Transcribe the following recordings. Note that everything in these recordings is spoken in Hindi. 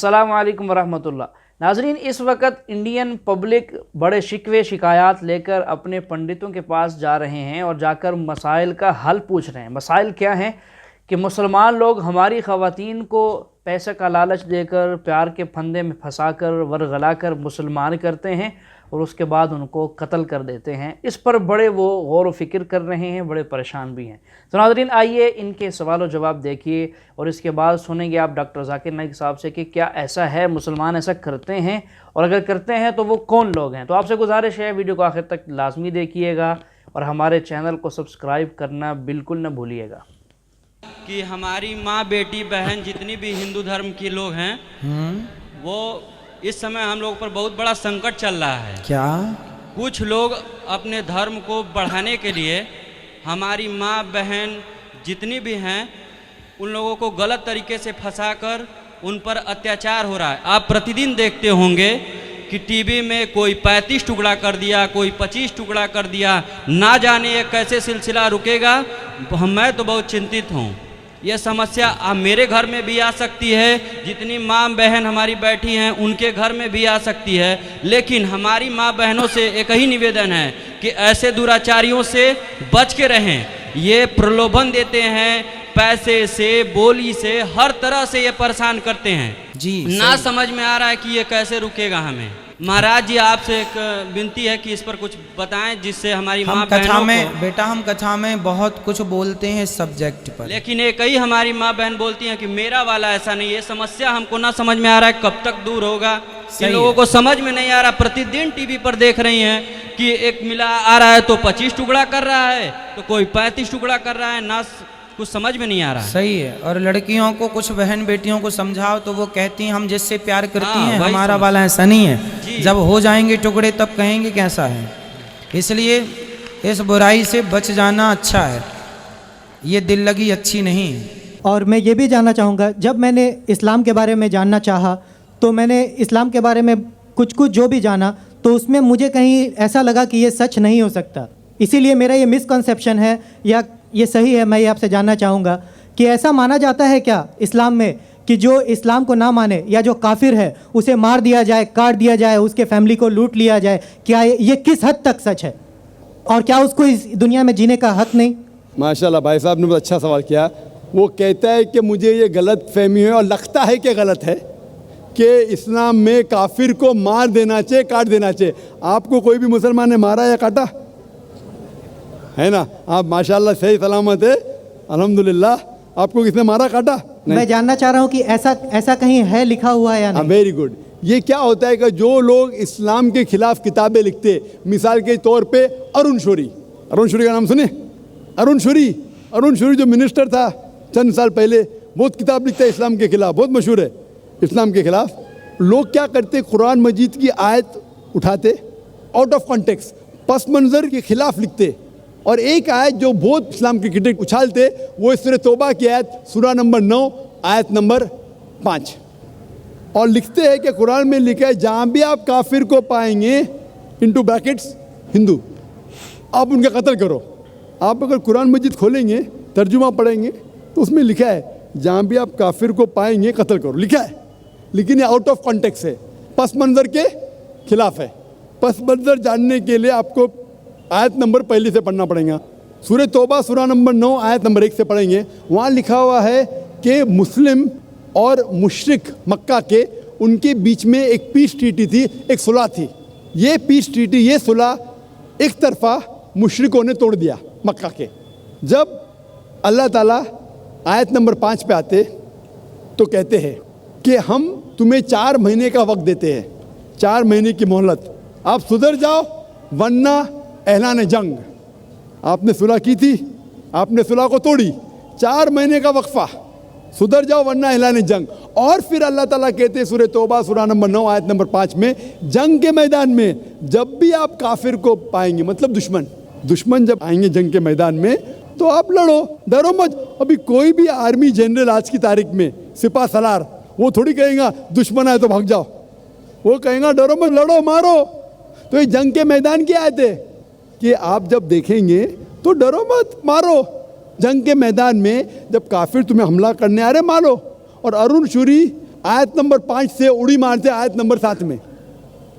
अस्सलाम वालेकुम वरहमतुल्लाह। नाजरीन, इस वक्त इंडियन पब्लिक बड़े शिकवे शिकायत लेकर अपने पंडितों के पास जा रहे हैं और जाकर मसाइल का हल पूछ रहे हैं। मसाइल क्या हैं कि मुसलमान लोग हमारी ख़वातीन को पैसे का लालच देकर प्यार के फंदे में फंसाकर वरगला कर मुसलमान करते हैं और उसके बाद उनको कत्ल कर देते हैं। इस पर बड़े वो गौर व फिक्र कर रहे हैं, बड़े परेशान भी हैं। तो नाज़रीन, आइए इनके सवाल जवाब देखिए और इसके बाद सुनेंगे आप डॉक्टर जाकिर नाइक साहब से कि क्या ऐसा है, मुसलमान ऐसा करते हैं, और अगर करते हैं तो वो कौन लोग हैं। तो आपसे गुजारिश है वीडियो को आखिर तक लाजमी देखिएगा और हमारे चैनल को सब्सक्राइब करना बिल्कुल न भूलिएगा। कि हमारी माँ बेटी बहन जितनी भी हिंदू धर्म के लोग हैं वो इस समय हम लोग पर बहुत बड़ा संकट चल रहा है। क्या कुछ लोग अपने धर्म को बढ़ाने के लिए हमारी माँ बहन जितनी भी हैं उन लोगों को गलत तरीके से फंसाकर उन पर अत्याचार हो रहा है। आप प्रतिदिन देखते होंगे कि टीवी में कोई 35 टुकड़ा कर दिया, कोई 25 टुकड़ा कर दिया, ना जाने ये कैसे सिलसिला रुकेगा। मैं तो बहुत चिंतित हूँ। यह समस्या अब मेरे घर में भी आ सकती है, जितनी माँ बहन हमारी बैठी हैं उनके घर में भी आ सकती है। लेकिन हमारी माँ बहनों से एक ही निवेदन है कि ऐसे दुराचारियों से बच के रहें। ये प्रलोभन देते हैं, पैसे से, बोली से, हर तरह से ये परेशान करते हैं जी। ना समझ में आ रहा है कि ये कैसे रुकेगा हमें। महाराज जी, आपसे एक विनती है कि इस पर कुछ बताएं जिससे हमारी माँ बहनों को। बेटा, हम कथा में बहुत कुछ बोलते हैं सब्जेक्ट पर, लेकिन एक ही हमारी माँ बहन बोलती हैं कि मेरा वाला ऐसा नहीं। ये समस्या हमको ना समझ में आ रहा है कब तक दूर होगा। इन लोगों को समझ में नहीं आ रहा। प्रतिदिन टीवी पर देख रही हैं कि एक मिला आ रहा है तो 25 टुकड़ा कर रहा है, तो कोई 35 टुकड़ा कर रहा है, ना कुछ समझ में नहीं आ रहा है। सही है। और लड़कियों को, कुछ बहन बेटियों को समझाओ तो वो कहती हैं हम जिससे प्यार करती हैं हमारा वाला ऐसा नहीं है। जब हो जाएंगे टुकड़े तब कहेंगे कैसा है। इसलिए इस बुराई से बच जाना अच्छा है, ये दिल लगी अच्छी नहीं है। और मैं ये भी जानना चाहूँगा, जब मैंने इस्लाम के बारे में जानना चाहा तो मैंने इस्लाम के बारे में कुछ जो भी जाना तो उसमें मुझे कहीं ऐसा लगा कि ये सच नहीं हो सकता। इसीलिए मेरा ये मिसकंसेप्शन है या ये सही है, मैं ये आपसे जानना चाहूँगा कि ऐसा माना जाता है क्या इस्लाम में कि जो इस्लाम को ना माने या जो काफिर है उसे मार दिया जाए, काट दिया जाए, उसके फैमिली को लूट लिया जाए? क्या ये किस हद तक सच है और क्या उसको इस दुनिया में जीने का हक नहीं? माशाल्लाह, भाई साहब ने बहुत अच्छा सवाल किया। वो कहता है कि मुझे ये गलत फहमी है और लगता है कि गलत है कि इस्लाम में काफिर को मार देना चाहिए, काट देना चाहिए। आपको कोई भी मुसलमान ने मारा या काटा है ना? आप माशाल्लाह सही सलामत है, अल्हम्दुलिल्लाह। आपको किसने मारा, काटा? मैं जानना चाह रहा हूँ कि ऐसा कहीं है लिखा हुआ या नहीं? Very good. ये क्या होता है कि जो लोग इस्लाम के खिलाफ किताबें लिखते, मिसाल के तौर पे अरुण शौरी का नाम सुने? अरुण शौरी जो मिनिस्टर था चंद साल पहले, बहुत किताब लिखता है इस्लाम के खिलाफ, बहुत मशहूर है इस्लाम के खिलाफ। लोग क्या करते, कुरान मजीद की आयत उठाते, आउट ऑफ कॉन्टेक्स्ट, पस मंज़र के खिलाफ लिखते, और एक आयत जो बहुत इस्लाम के क्रिटिक उछालते वो सूरह तौबा की आयत, सूरा नंबर 9 आयत नंबर 5, और लिखते हैं कि कुरान में लिखा है जहाँ भी आप काफिर को पाएंगे, इनटू ब्रैकेट्स हिंदू, आप उनका कत्ल करो। आप अगर कुरान मजीद खोलेंगे, तर्जुमा पढ़ेंगे तो उसमें लिखा है जहाँ भी आप काफिर को पाएंगे कत्ल करो, लिखा है। लेकिन ये आउट ऑफ कॉन्टेक्स्ट है, पस मंज़र के खिलाफ है। पस मंज़र जानने के लिए आपको आयत नंबर पहले से पढ़ना पड़ेगा। सूरह तौबा सूरा नंबर 9 आयत नंबर 1 से पढ़ेंगे। वहाँ लिखा हुआ है कि मुस्लिम और मुशरिक मक्का के, उनके बीच में एक पीस ट्रीटी थी, एक सुलह थी। ये पीस ट्रीटी, ये सुलह एक तरफा मुशरिकों ने तोड़ दिया मक्का के। जब अल्लाह ताला आयत नंबर 5 पे आते तो कहते हैं कि हम तुम्हें 4 महीने का वक्त देते हैं, 4 महीने की मोहलत, आप सुधर जाओ वरना ऐलान जंग। आपने सुलह की थी, आपने सुलह को तोड़ी, 4 महीने का वक्फा, सुधर जाओ वरना ऐलान जंग। और फिर अल्लाह ताला कहते हैं सूरह तौबा सूरा नंबर 9 आयत नंबर 5 में, जंग के मैदान में जब भी आप काफिर को पाएंगे, मतलब दुश्मन जब आएंगे जंग के मैदान में तो आप लड़ो, डरो मत। अभी कोई भी आर्मी जनरल आज की तारीख में, सिपा सलार, वो थोड़ी कहेगा दुश्मन आए तो भाग जाओ, वो कहेगा डरो मत, लड़ो, मारो। तो ये जंग के मैदान की आयत है कि आप जब देखेंगे तो डरो मत, मारो। जंग के मैदान में जब काफिर तुम्हें हमला करने आ रहे, मारो। और अरुण शौरी आयत नंबर 5 से उड़ी मारते आयत नंबर 7 में।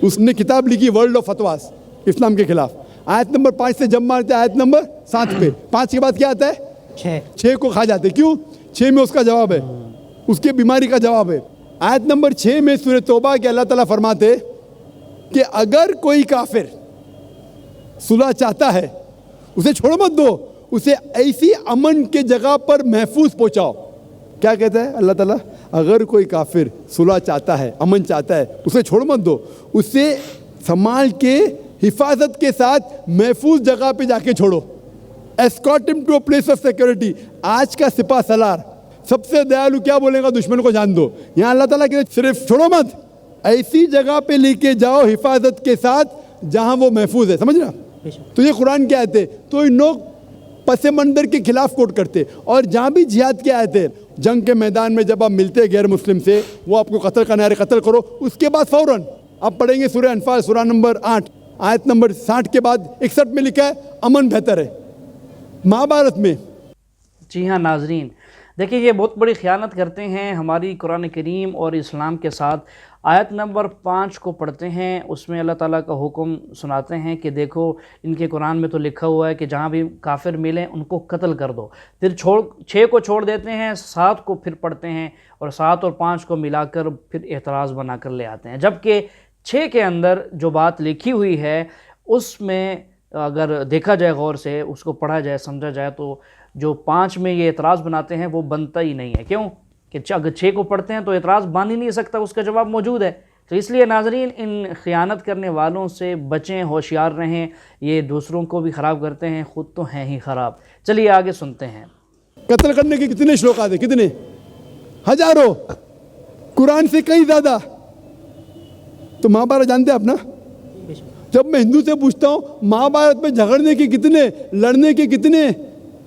उसने किताब लिखी वर्ल्ड ऑफ फतवास इस्लाम के खिलाफ, आयत नंबर 5 से जब मारते आयत नंबर 7 पे। 5 के बाद क्या आता है? 6 को खा जाते। क्यों? 6 में उसका जवाब है, उसके बीमारी का जवाब है। आयत नंबर 6 में सूरह तौबा के अल्लाह ताला फरमाते कि अगर कोई काफिर सुलह चाहता है उसे छोड़ मत दो, उसे ऐसी अमन के जगह पर महफूज पहुंचाओ। क्या कहता है अल्लाह ताला? अगर कोई काफिर सुलह चाहता है, अमन चाहता है, उसे छोड़ मत दो, उसे संभाल के हिफाजत के साथ महफूज जगह पे जाके छोड़ो। Escort him to a place of security. आज का सिपा सलार सबसे दयालु क्या बोलेगा? दुश्मन को जान दो। यहाँ अल्लाह ताला कहते सिर्फ छोड़ो मत, ऐसी जगह पे लेके जाओ हिफाजत के साथ जहां वो महफूज है। समझ रहा? तो ये कुरान की आयत है। तो इन लोग पसे मंदर के खिलाफ कोट करते, और जहाँ भी जिहाद की आयत है, जंग के मैदान में जब आप मिलते हैं गैर मुस्लिम से, वो आपको कत्ल करना है, कत्ल करो। उसके बाद फौरन आप पढ़ेंगे सूरह अनफाल सूरह नंबर 8 आयत नंबर 60 के बाद 61 में लिखा है अमन बेहतर है। महाभारत में। जी हाँ नाजरीन, देखिए ये बहुत बड़ी ख़यानत करते हैं हमारी कुरान करीम और इस्लाम के साथ। आयत नंबर 5 को पढ़ते हैं, उसमें अल्लाह ताला का हुक्म सुनाते हैं कि देखो इनके कुरान में तो लिखा हुआ है कि जहाँ भी काफिर मिलें उनको कत्ल कर दो। फिर 6 को छोड़ देते हैं, 7 को फिर पढ़ते हैं और 7 और 5 को मिलाकर फिर एतराज़ बना कर ले आते हैं। जबकि 6 के अंदर जो बात लिखी हुई है उसमें अगर देखा जाए गौर से, उसको पढ़ा जाए, समझा जाए, तो जो 5 में ये एतराज़ बनाते हैं वो बनता ही नहीं है। क्यों? कि अगर 6 को पढ़ते हैं तो एतराज़ बन ही नहीं सकता, उसका जवाब मौजूद है। तो इसलिए नाजरीन इन ख़यानत करने वालों से बचें, होशियार रहें। ये दूसरों को भी ख़राब करते हैं, ख़ुद तो हैं ही ख़राब। चलिए आगे सुनते हैं। कत्ल करने के कितने श्लोक आते? कितने? हजारों, कुरान से कई ज़्यादा। तो महाभारत जानते हैं आप ना? जब मैं हिंदू से पूछता हूँ महाभारत में झगड़ने के कितने, लड़ने के कितने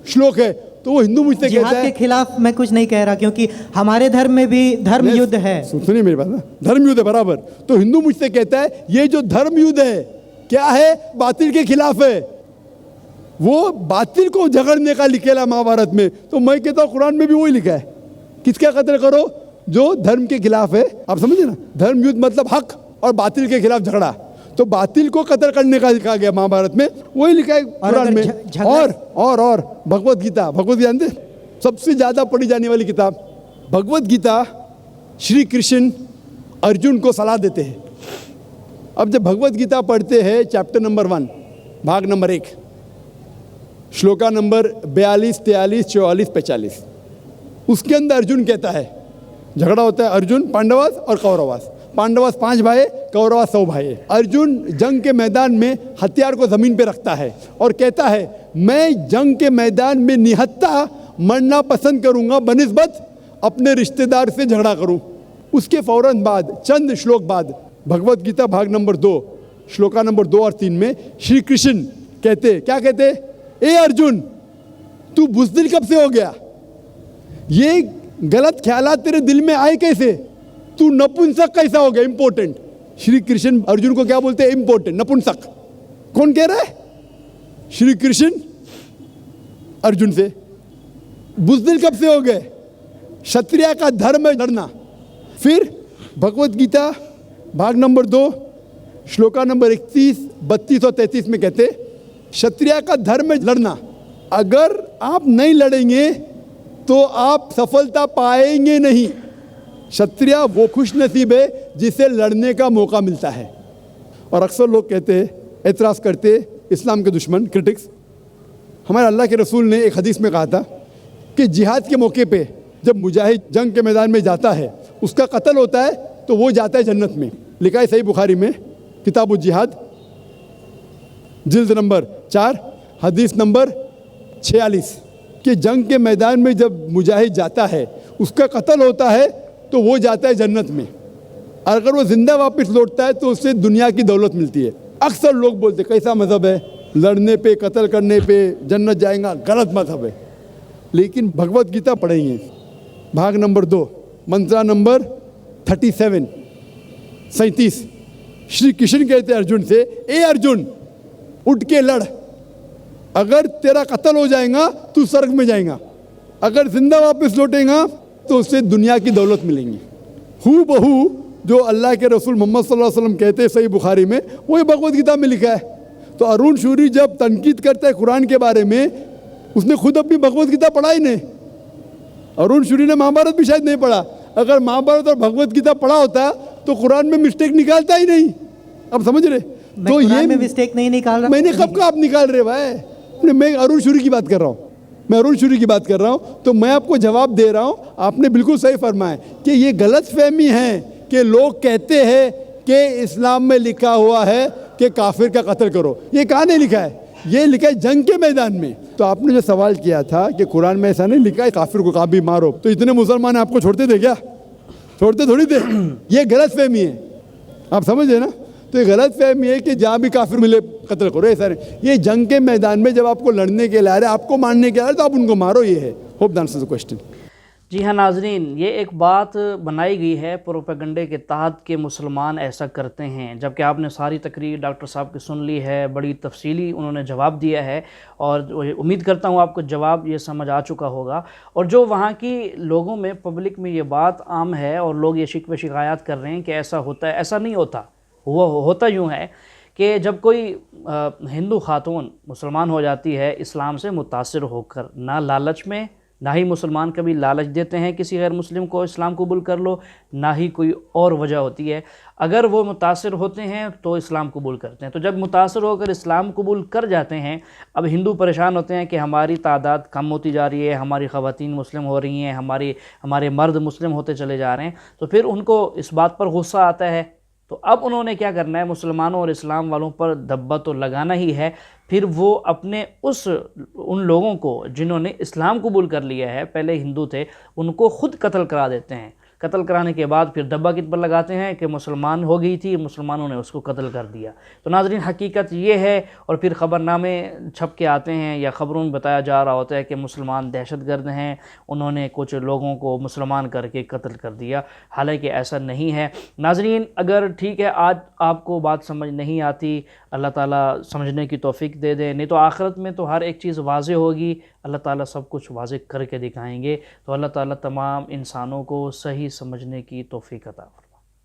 श्लोक है, तो वो हिंदू मुझसे कहता है के खिलाफ मैं कुछ नहीं कह रहा, क्योंकि हमारे धर्म में भी धर्म युद्ध है। सुनिए मेरी बात ना, धर्म युद्ध है बराबर। तो हिंदू मुझसे कहता है ये जो धर्म युद्ध है क्या है? बातिल के खिलाफ है। वो बातिल को झगड़ने का लिखेला महाभारत में। तो मैं कहता हूँ कुरान में भी वही लिखा है, किसका कत्ल करो? जो धर्म के खिलाफ है। आप समझे ना? धर्म युद्ध मतलब हक और बातिल के खिलाफ झगड़ा। तो बातिल को कत्ल करने का लिखा गया महाभारत में, वही लिखा है कुरान में। और भगवत गीता, भगवत गीता जानते? सबसे ज्यादा पढ़ी जाने वाली किताब भगवत गीता। श्री कृष्ण अर्जुन को सलाह देते हैं। अब जब भगवत गीता पढ़ते हैं चैप्टर नंबर 1 भाग नंबर 1 श्लोका नंबर 42, 43, 44, 45, उसके अंदर अर्जुन कहता है, झगड़ा होता है अर्जुन पांडवास और कौरवास। पांडवास 5 भाई, कौरवास 100 भाई। अर्जुन जंग के मैदान में हथियार को जमीन पे रखता है और कहता है मैं जंग के मैदान में निहत्था मरना पसंद करूंगा बनिस्बत अपने रिश्तेदार से झगड़ा करूं। उसके फौरन बाद, चंद श्लोक बाद, भगवत गीता भाग नंबर 2 श्लोका नंबर 2 और 3 में श्री कृष्ण कहते, क्या कहते? ए अर्जुन, तू बुज़दिल कब से हो गया? ये गलत ख्यालात तेरे दिल में आए कैसे? तू नपुंसक कैसा हो गया? इंपॉर्टेंट। श्री कृष्ण अर्जुन को क्या बोलते हैं? इंपॉर्टेंट, नपुंसक। कौन कह रहा है? श्री कृष्ण अर्जुन से। बुज़दिल कब से हो गए? क्षत्रिय का धर्म है लड़ना। फिर भगवत गीता भाग नंबर 2 श्लोका नंबर 31, 32 और 33 में कहते क्षत्रिय का धर्म है लड़ना। अगर आप नहीं लड़ेंगे तो आप सफलता पाएंगे नहीं। क्षत्रिय वो खुश नसीब है जिसे लड़ने का मौका मिलता है। और अक्सर लोग कहते हैं, एतराज़ करते, इस्लाम के दुश्मन, क्रिटिक्स, हमारे अल्लाह के रसूल ने एक हदीस में कहा था कि जिहाद के मौके पे जब मुजाहिद जंग के मैदान में जाता है, उसका कत्ल होता है तो वो जाता है जन्नत में। लिखा है सही बुखारी में, किताबुल जिहाद, जिल्द नंबर 4 हदीस नंबर 46, कि जंग के मैदान में जब मुजाहिद जाता है, उसका कत्ल होता है तो वो जाता है जन्नत में। अगर वो जिंदा वापस लौटता है तो उससे दुनिया की दौलत मिलती है। अक्सर लोग बोलते कैसा मज़हब है, लड़ने पे, कत्ल करने पे जन्नत जाएगा, गलत मज़हब है। लेकिन भगवत गीता पढ़ेंगे भाग नंबर 2 मंत्रा नंबर 37, 37, श्री कृष्ण कहते हैं अर्जुन से, ए अर्जुन उठ के लड़। अगर तेरा कत्ल हो जाएगा तू स्वर्ग में जाएगा, अगर जिंदा वापस लौटेगा तो उससे दुनिया की दौलत मिलेंगी। हू बहू जो अल्लाह के रसूल मोहम्मद सल्लल्लाहु अलैहि वसल्लम कहते हैं सही बुखारी में, वही भगवत गीता में लिखा है। तो अरुण शूरी जब तनकीद करता है कुरान के बारे में, उसने खुद अपनी भगवत गीता पढ़ा ही नहीं। अरुण शूरी ने महाभारत भी शायद नहीं पढ़ा। अगर महाभारत और भगवत गीता पढ़ा होता तो कुरान में मिस्टेक निकालता ही नहीं। अब समझ रहे? तो ये में मिस्टेक नहीं निकाल रहा। मैंने कब कहा आप निकाल रहे भाई? मैं अरुण शूरी की बात कर रहा हूँ, मैं अरुण शूरी की बात कर रहा हूँ। तो मैं आपको जवाब दे रहा हूँ, आपने बिल्कुल सही फरमाया कि ये गलत फहमी है कि लोग कहते हैं कि इस्लाम में लिखा हुआ है कि काफिर का कत्ल करो। ये कहाँ नहीं लिखा है? ये लिखा है जंग के मैदान में। तो आपने जो सवाल किया था कि कुरान में ऐसा नहीं लिखा है काफिर को कभी मारो, तो इतने मुसलमान आपको छोड़ते थे क्या? छोड़ते थोड़ी थे। ये गलत फहमी है, आप समझे ना? तो ये गलत फहमी है कि जहाँ भी काफिर मिले कत्ल करो, ऐसा नहीं। ये जंग के मैदान में जब आपको लड़ने के लिए आ रहे, आपको मारने के आ रहे, तो आप उनको मारो। ये है। Hope the answer the question. जी हाँ नाजरीन, ये एक बात बनाई गई है प्रोपेगेंडे के तहत कि मुसलमान ऐसा करते हैं, जबकि आपने सारी तकरीर डॉक्टर साहब की सुन ली है, बड़ी तफसीली उन्होंने जवाब दिया है और उम्मीद करता हूँ आपको जवाब ये समझ आ चुका होगा। और जो वहाँ की लोगों में, पब्लिक में ये बात आम है और लोग ये शिकवे शिकायत कर रहे हैं कि ऐसा होता है, ऐसा नहीं होता। होता यूँ है कि जब कोई हिंदू खातून मुसलमान हो जाती है इस्लाम से मुतासिर होकर, ना लालच में, ना ही मुसलमान कभी लालच देते हैं किसी गैर मुस्लिम को इस्लाम कबूल कर लो, ना ही कोई और वजह होती है। अगर वो मुतासिर होते हैं तो इस्लाम कबूल करते हैं। तो जब मुतासिर होकर इस्लाम कबूल कर जाते हैं, अब हिंदू परेशान होते हैं कि हमारी तादाद कम होती जा रही है, हमारी ख़वातीन मुस्लिम हो रही हैं, हमारे मर्द मुस्लिम होते चले जा रहे हैं। तो फिर उनको इस बात पर गुस्सा आता है। तो अब उन्होंने क्या करना है, मुसलमानों और इस्लाम वालों पर धब्बा तो लगाना ही है। फिर वो अपने उन लोगों को जिन्होंने इस्लाम कबूल कर लिया है, पहले हिंदू थे, उनको खुद कत्ल करा देते हैं। कत्ल कराने के बाद फिर धब्बा किस पर लगाते हैं कि मुसलमान हो गई थी, मुसलमानों ने उसको कत्ल कर दिया। तो नाज़रीन हकीकत ये है। और फिर ख़बरनामे छप के आते हैं या ख़बरों में बताया जा रहा होता है कि मुसलमान दहशतगर्द हैं, उन्होंने कुछ लोगों को मुसलमान करके कत्ल कर दिया। हालांकि ऐसा नहीं है। नाज़रीन अगर ठीक है आज आपको बात समझ नहीं आती, अल्लाह ताला समझने की तौफीक दे दे, नहीं तो आखिरत में तो हर एक चीज़ वाज़े होगी, अल्लाह ताला सब कुछ वाज़े करके दिखाएंगे। तो अल्लाह ताला तमाम इंसानों को सही समझने की तौफीक अता फरमाए।